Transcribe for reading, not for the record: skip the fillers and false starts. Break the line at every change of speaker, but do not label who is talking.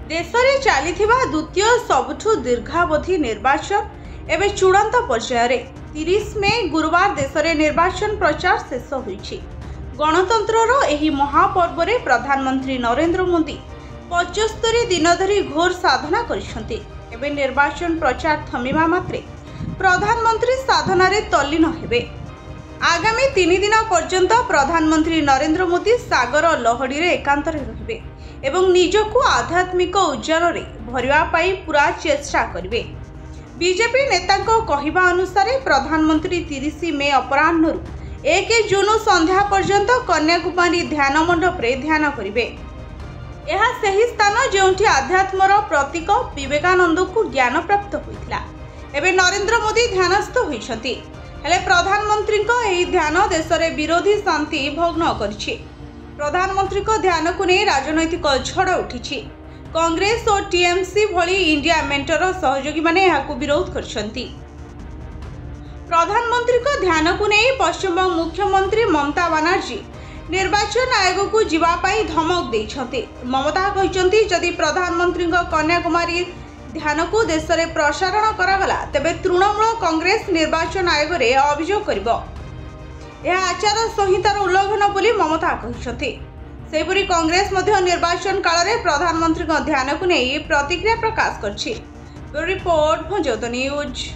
देश में चली द्वितीय सबुठु दीर्घावधि निर्वाचन एवं चूड़ांत पर्यायर 30 मे गुरुवार देश में निर्वाचन प्रचार शेष होइछि। गणतंत्रर एही महापर्व रे प्रधानमंत्री नरेंद्र मोदी 75 दिन धरी घोर साधना करिसेंति। एवं निर्वाचन प्रचार थमिबा मात्रे प्रधानमंत्री साधना रे तल्लीन हेबे। आगामी 3 दिन पर्यंत प्रधानमंत्री नरेंद्र मोदी सागर लहड़ी रे एकांत रे रहिबे एवं निजकु आध्यात्मिक उज्जर रे भरिवा पाई पूरा चेष्टा करिवे। बीजेपी नेता कहवा अनुसार प्रधानमंत्री 30 मे अपराह्न 1 जून संध्या पर्यंत कन्याकुमारी ध्यान मंडप रे ध्यान करिवे। यह सही स्थान जोंठी आध्यात्मर प्रतीक विवेकानंद को ज्ञान प्राप्त होइथिला। एबे नरेंद्र मोदी ध्यानस्थ होइछंती। हेले प्रधानमंत्री को एही ध्यान देश रे विरोधी शांति भग्न करिछि। प्रधानमंत्री को ध्यान को नहीं राजनैतिक झड़ उठी। कांग्रेस और टीएमसी भली इंडिया मेंटर सहयोगी माने यहाकु विरोध करछंती। प्रधानमंत्री को ध्यान को नहीं पश्चिमबंग मुख्यमंत्री ममता बनर्जी निर्वाचन आयोग को जीवा पाई धमक देइछंती। ममता कहिसंती जदि प्रधानमंत्री को कन्याकुमारी ध्यान को देश में प्रसारण करागला तेबे तृणमूल कांग्रेस निर्वाचन आयोग रे अभियोग करिवो। यह आचार संहितार उल्लंघन बोली ममता कहिसंती। सेहिपरि कांग्रेस मध्य निर्वाचन काल रे प्रधानमंत्री ध्यान को नहीं प्रतिक्रिया प्रकाश करछि। रिपोर्ट भंजौत न्यूज।